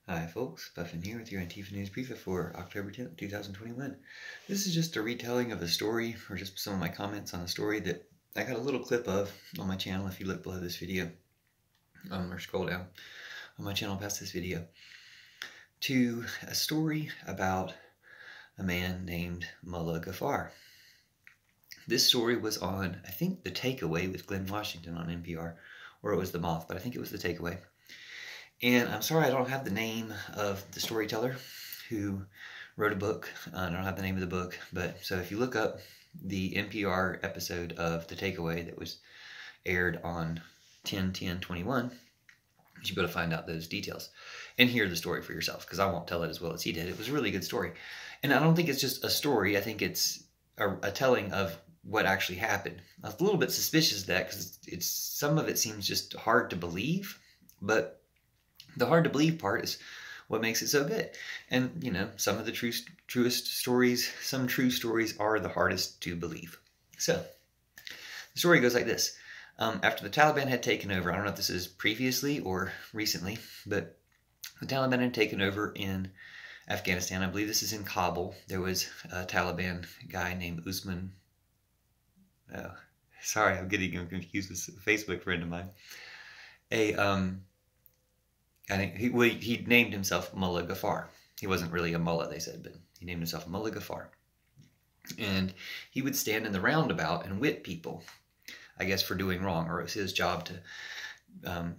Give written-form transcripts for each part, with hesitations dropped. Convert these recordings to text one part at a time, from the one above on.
Hi folks, Buffin here with your Antifa News Briefa for October 10th, 2021. This is just a retelling of a story, or just some of my comments on a story that I got a little clip of on my channel. If you look below this video, or scroll down on my channel past this video, to a story about a man named Mullah Gafar. This story was on, I think, The Takeaway with Glenn Washington on NPR, or it was The Moth, but I think it was The Takeaway. And I'm sorry I don't have the name of the storyteller who wrote a book. I don't have the name of the book, but so if you look up the NPR episode of The Takeaway that was aired on 10/10/21, you should be able to find out those details and hear the story for yourself, because I won't tell it as well as he did. It was a really good story. And I don't think it's just a story. I think it's a telling of what actually happened. I was a little bit suspicious of that because some of it seems just hard to believe, but the hard to believe part is what makes it so good. And, you know, some of the truest stories, some true stories are the hardest to believe. So, the story goes like this. After the Taliban had taken over, I don't know if this is previously or recently, but the Taliban had taken over in Afghanistan. I believe this is in Kabul. There was a Taliban guy named Usman. Oh, sorry, I'm getting him confused with a Facebook friend of mine. I think he named himself Mullah Gafar. He wasn't really a mullah, they said, but he named himself Mullah Gafar. And he would stand in the roundabout and whip people, I guess, for doing wrong, or it was his job to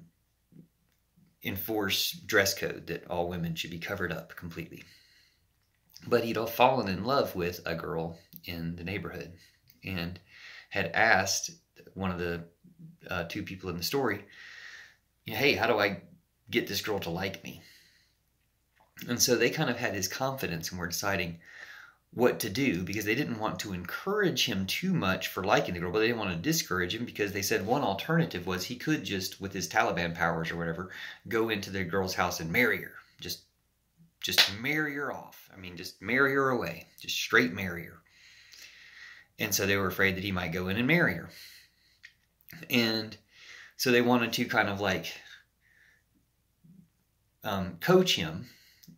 enforce dress code that all women should be covered up completely. But he'd fallen in love with a girl in the neighborhood and had asked one of the two people in the story, hey, how do I get this girl to like me? And so they kind of had his confidence and were deciding what to do, because they didn't want to encourage him too much for liking the girl, but they didn't want to discourage him, because they said one alternative was he could just, with his Taliban powers or whatever, go into the girl's house and marry her. Just marry her off. I mean, just marry her away. Just straight marry her. And so they were afraid that he might go in and marry her. And so they wanted to kind of like coach him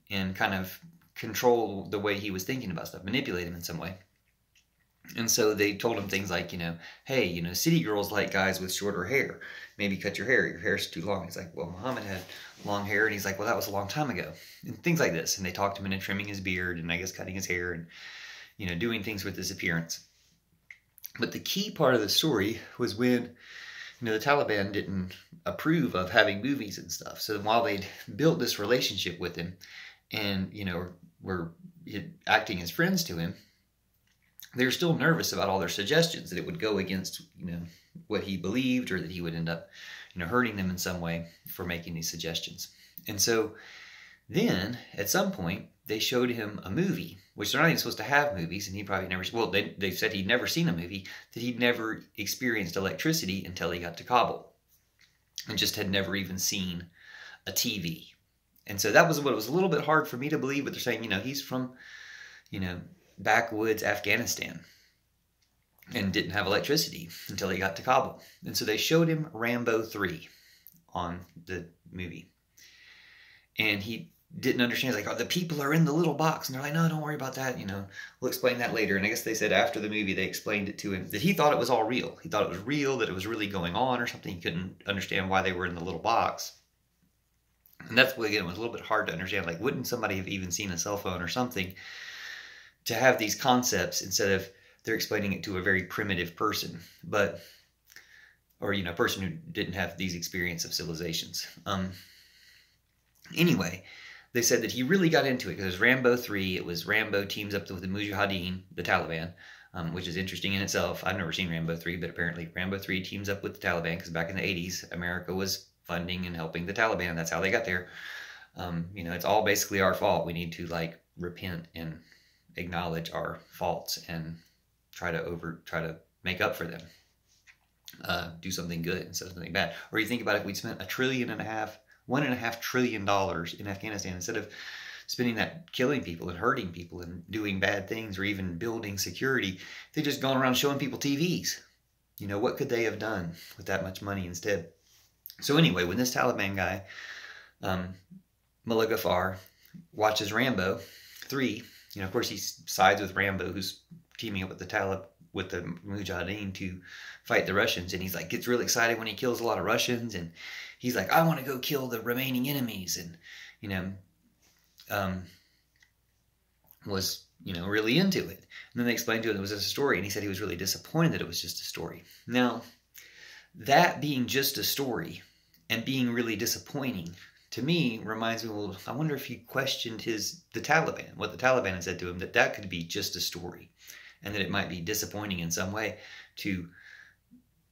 and kind of control the way he was thinking about stuff, manipulate him in some way. And so they told him things like, hey, city girls like guys with shorter hair. Maybe cut your hair. Your hair's too long. He's like, well, Muhammad had long hair. And he's like, well, that was a long time ago. And things like this. And they talked him into trimming his beard and I guess cutting his hair and, doing things with his appearance. But the key part of the story was when the Taliban didn't approve of having movies and stuff. So while they'd built this relationship with him and, were acting as friends to him, they were still nervous about all their suggestions, that it would go against, what he believed, or that he would end up, hurting them in some way for making these suggestions. And so then at some point they showed him a movie, which they're not even supposed to have movies, and he probably never, well, they said he'd never seen a movie, that he'd never experienced electricity until he got to Kabul, and just had never even seen a TV. And so that was what was a little bit hard for me to believe, but they're saying, he's from, backwoods Afghanistan and didn't have electricity until he got to Kabul. And so they showed him Rambo 3 on the movie. And he didn't understand. He's like, oh, the people are in the little box. And they're like, no, don't worry about that. We'll explain that later. And I guess they said after the movie, they explained it to him that he thought it was all real. He thought it was real, that it was really going on or something. He couldn't understand why they were in the little box. And that's what, again, it was a little bit hard to understand. Like, wouldn't somebody have even seen a cell phone or something to have these concepts instead of they're explaining it to a very primitive person, or a person who didn't have these experience of civilizations. Anyway, they said that he really got into it because it was Rambo 3. It was Rambo teams up with the Mujahideen, the Taliban, which is interesting in itself. I've never seen Rambo 3, but apparently Rambo 3 teams up with the Taliban because back in the 80s, America was funding and helping the Taliban. That's how they got there. It's all basically our fault. We need to repent and acknowledge our faults and try to make up for them. Do something good instead of something bad. Or you think about if we'd spent $1.5 trillion in Afghanistan, instead of spending that killing people and hurting people and doing bad things or even building security, they just gone around showing people TVs. What could they have done with that much money instead? So anyway, when this Taliban guy Mullah Gafar watches Rambo 3. Of course, he sides with Rambo, who's teaming up with the Mujahideen to fight the Russians, and he's like gets really excited when he kills a lot of Russians, and he's like, I want to go kill the remaining enemies, and was really into it. And then they explained to him it was a story, and he said he was really disappointed that it was just a story. Now, that being just a story and being really disappointing to me reminds me, well, I wonder if he questioned the Taliban, what the Taliban had said to him, that could be just a story, and that it might be disappointing in some way to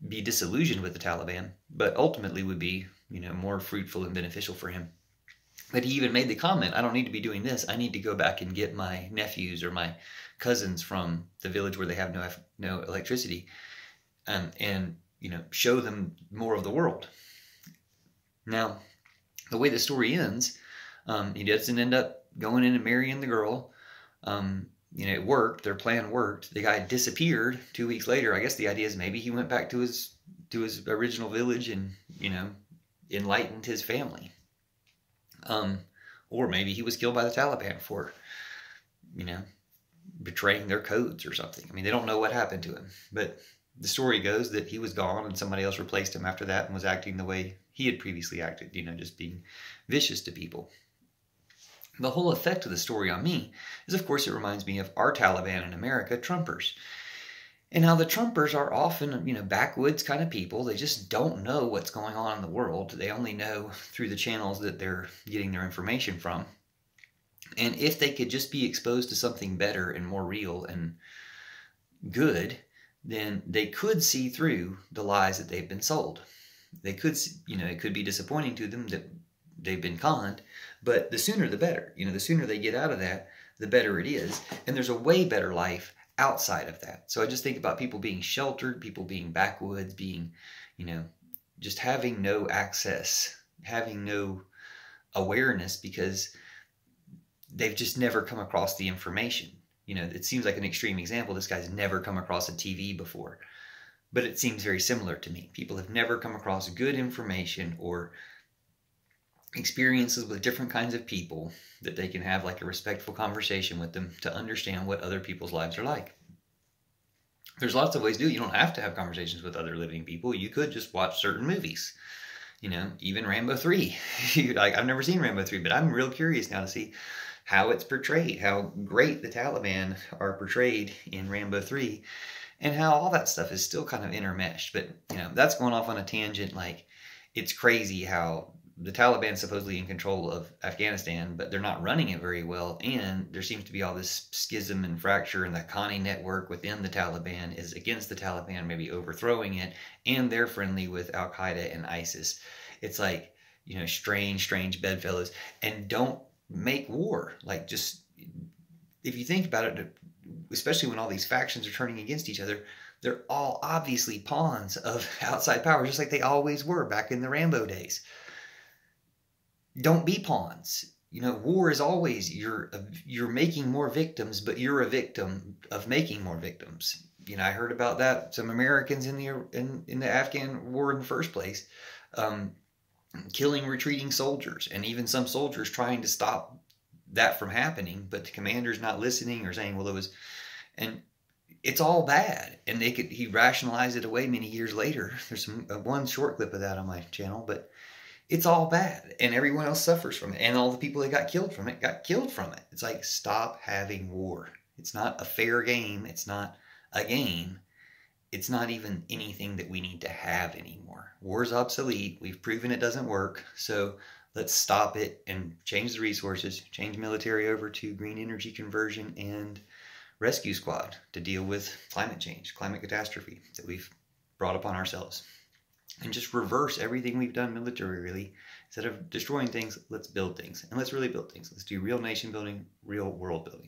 be disillusioned with the Taliban, but ultimately would be, more fruitful and beneficial for him. But he even made the comment, I don't need to be doing this. I need to go back and get my nephews or my cousins from the village where they have no electricity, and show them more of the world. Now, the way the story ends, he doesn't end up going in and marrying the girl. It worked. Their plan worked. The guy disappeared 2 weeks later. I guess the idea is maybe he went back to his original village and enlightened his family. Or maybe he was killed by the Taliban for betraying their codes or something. I mean, they don't know what happened to him, but the story goes that he was gone and somebody else replaced him after that and was acting the way he had previously acted, just being vicious to people. The whole effect of the story on me is, of course, it reminds me of our Taliban in America, Trumpers. And how the Trumpers are often, backwoods kind of people. They just don't know what's going on in the world. They only know through the channels that they're getting their information from. And if they could just be exposed to something better and more real and good, then they could see through the lies that they've been sold. They could, it could be disappointing to them that they've been conned, but the sooner the better. The sooner they get out of that, the better it is. And there's a way better life outside of that. So I just think about people being sheltered, people being backwoods, being, just having no access, having no awareness because they've just never come across the information. It seems like an extreme example. This guy's never come across a TV before, but it seems very similar to me. People have never come across good information or experiences with different kinds of people that they can have like a respectful conversation with them to understand what other people's lives are like. There's lots of ways to do it. You don't have to have conversations with other living people. You could just watch certain movies. Even Rambo 3. I've never seen Rambo 3, but I'm real curious now to see how it's portrayed, how great the Taliban are portrayed in Rambo 3, and how all that stuff is still kind of intermeshed. But, that's going off on a tangent. Like, it's crazy how the Taliban is supposedly in control of Afghanistan, but they're not running it very well. And there seems to be all this schism and fracture, and the Khani network within the Taliban is against the Taliban, maybe overthrowing it, and they're friendly with Al-Qaeda and ISIS. It's like, strange bedfellows. And don't make war. Like, just, if you think about it, especially when all these factions are turning against each other, they're all obviously pawns of outside power, just like they always were back in the Rambo days. Don't be pawns. War is always you're making more victims, but you're a victim of making more victims. I heard about that. Some Americans in the Afghan war in the first place, killing retreating soldiers, and even some soldiers trying to stop that from happening, but the commander's not listening or saying, well, and it's all bad. And he rationalized it away many years later. There's one short clip of that on my channel, but it's all bad, and everyone else suffers from it, and all the people that got killed from it. It's like, stop having war. It's not a fair game. It's not a game. It's not even anything that we need to have anymore. War's obsolete. We've proven it doesn't work, so let's stop it and change the resources, change military over to green energy conversion and rescue squad to deal with climate change, climate catastrophe that we've brought upon ourselves. And just reverse everything we've done militarily. Instead of destroying things, let's build things. And let's really build things. Let's do real nation building, real world building.